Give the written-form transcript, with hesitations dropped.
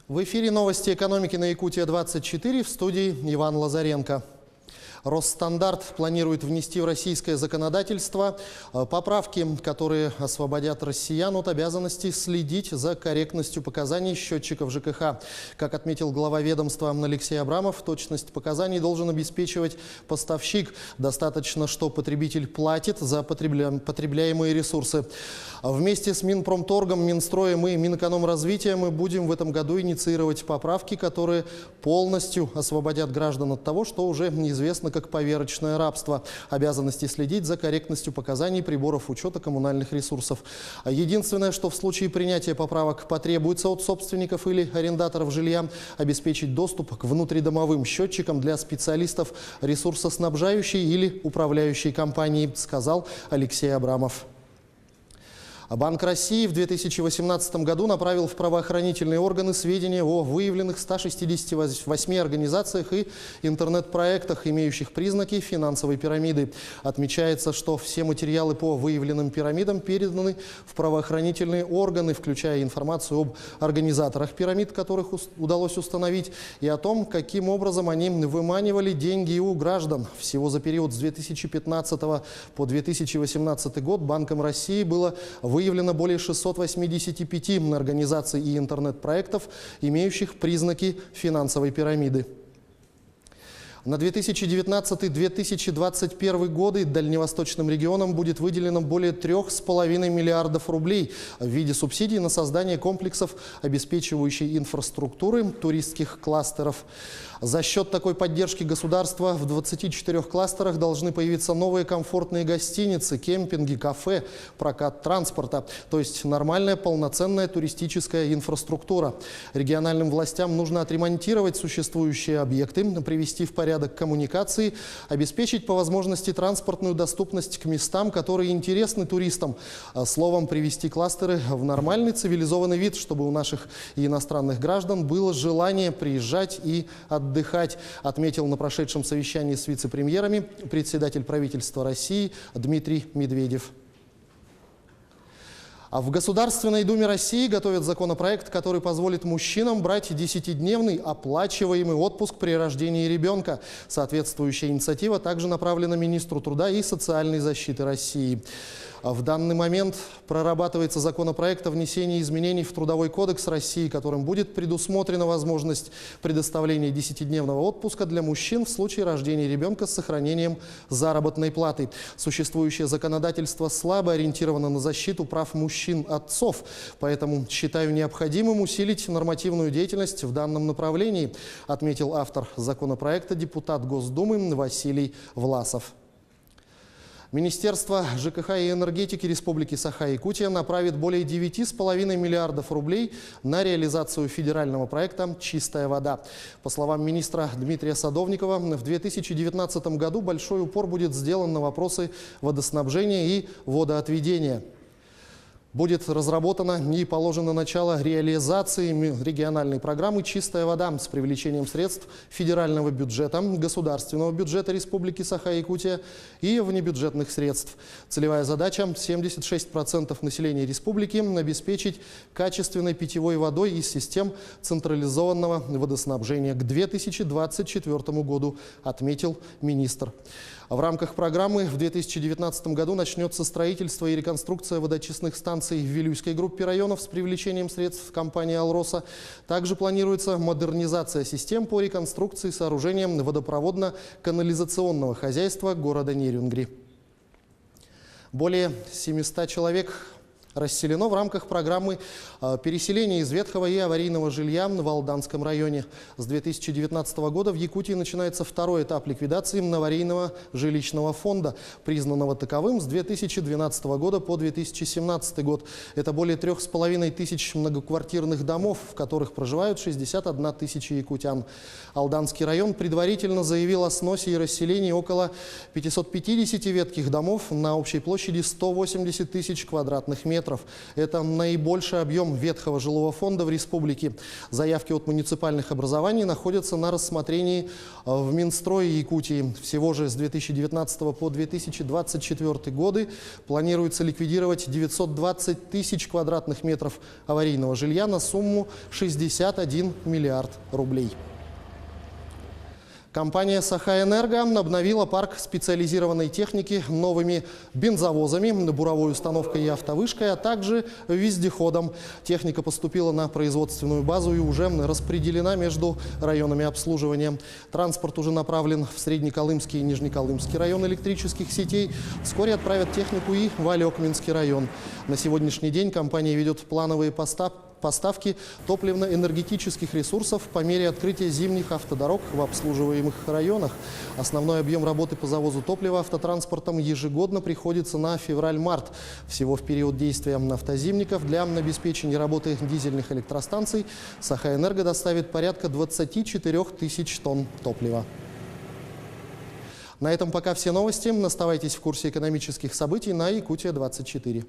В эфире новости экономики на Якутия-24, в студии Иван Лазаренко. Росстандарт планирует внести в российское законодательство поправки, которые освободят россиян от обязанности следить за корректностью показаний счетчиков ЖКХ. Как отметил глава ведомства Алексей Абрамов, точность показаний должен обеспечивать поставщик. Достаточно, что потребитель платит за потребляемые ресурсы. Вместе с Минпромторгом, Минстроем и Минэкономразвития мы будем в этом году инициировать поправки, которые полностью освободят граждан от того, что уже известно как поверочное рабство, обязанности следить за корректностью показаний приборов учета коммунальных ресурсов. Единственное, что в случае принятия поправок потребуется от собственников или арендаторов жилья, обеспечить доступ к внутридомовым счетчикам для специалистов ресурсоснабжающей или управляющей компании, сказал Алексей Абрамов. Банк России в 2018 году направил в правоохранительные органы сведения о выявленных 168 организациях и интернет-проектах, имеющих признаки финансовой пирамиды. Отмечается, что все материалы по выявленным пирамидам переданы в правоохранительные органы, включая информацию об организаторах пирамид, которых удалось установить, и о том, каким образом они выманивали деньги у граждан. Всего за период с 2015 по 2018 год Банком России было выявлено более 685 организаций и интернет-проектов, имеющих признаки финансовой пирамиды. На 2019-2021 годы дальневосточным регионам будет выделено более 3,5 миллиардов рублей в виде субсидий на создание комплексов, обеспечивающей инфраструктуры туристских кластеров. За счет такой поддержки государства в 24 кластерах должны появиться новые комфортные гостиницы, кемпинги, кафе, прокат транспорта, то есть нормальная полноценная туристическая инфраструктура. Региональным властям нужно отремонтировать существующие объекты, привести в порядок коммуникации, обеспечить по возможности транспортную доступность к местам, которые интересны туристам. Словом, привести кластеры в нормальный цивилизованный вид, чтобы у наших и иностранных граждан было желание приезжать и отдыхать, отметил на прошедшем совещании с вице-премьерами председатель правительства России Дмитрий Медведев. А в Государственной Думе России готовят законопроект, который позволит мужчинам брать 10-дневный оплачиваемый отпуск при рождении ребенка. Соответствующая инициатива также направлена министру труда и социальной защиты России. В данный момент прорабатывается законопроект о внесении изменений в Трудовой кодекс России, которым будет предусмотрена возможность предоставления 10-дневного отпуска для мужчин в случае рождения ребенка с сохранением заработной платы. Существующее законодательство слабо ориентировано на защиту прав мужчин-отцов, поэтому считаю необходимым усилить нормативную деятельность в данном направлении, отметил автор законопроекта, депутат Госдумы Василий Власов. Министерство ЖКХ и энергетики Республики Саха-Якутия направит более 9,5 миллиардов рублей на реализацию федерального проекта «Чистая вода». По словам министра Дмитрия Садовникова, в 2019 году большой упор будет сделан на вопросы водоснабжения и водоотведения. Будет разработано и положено начало реализации региональной программы «Чистая вода» с привлечением средств федерального бюджета, государственного бюджета Республики Саха-Якутия и внебюджетных средств. Целевая задача – 76% населения республики обеспечить качественной питьевой водой из систем централизованного водоснабжения к 2024 году, отметил министр. В рамках программы в 2019 году начнется строительство и реконструкция водоочистных станций в Вилюйской группе районов с привлечением средств компании «Алроса». Также планируется модернизация систем по реконструкции сооружением водопроводно-канализационного хозяйства города Нерюнгри. Более 700 человек расселено в рамках программы переселения из ветхого и аварийного жилья в Алданском районе. С 2019 года в Якутии начинается второй этап ликвидации аварийного жилищного фонда, признанного таковым с 2012 года по 2017 год. Это более 3,5 тысяч многоквартирных домов, в которых проживают 61 тысяча якутян. Алданский район предварительно заявил о сносе и расселении около 550 ветхих домов на общей площади 180 тысяч квадратных метров. метров. Это наибольший объем ветхого жилого фонда в республике. Заявки от муниципальных образований находятся на рассмотрении в Минстрое Якутии. Всего же с 2019 по 2024 годы планируется ликвидировать 920 тысяч квадратных метров аварийного жилья на сумму 61 миллиард рублей. Компания «Сахаэнерго» обновила парк специализированной техники новыми бензовозами, буровой установкой и автовышкой, а также вездеходом. Техника поступила на производственную базу и уже распределена между районами обслуживания. Транспорт уже направлен в Среднеколымский и Нижнеколымский район электрических сетей. Вскоре отправят технику и в Алекминский район. На сегодняшний день компания ведет плановые поставки топливно-энергетических ресурсов по мере открытия зимних автодорог в обслуживаемых районах. Основной объем работы по завозу топлива автотранспортом ежегодно приходится на февраль-март. Всего в период действия автозимников для обеспечения работы дизельных электростанций «Сахаэнерго» доставит порядка 24 тысяч тонн топлива. На этом пока все новости. Оставайтесь в курсе экономических событий на Якутия-24.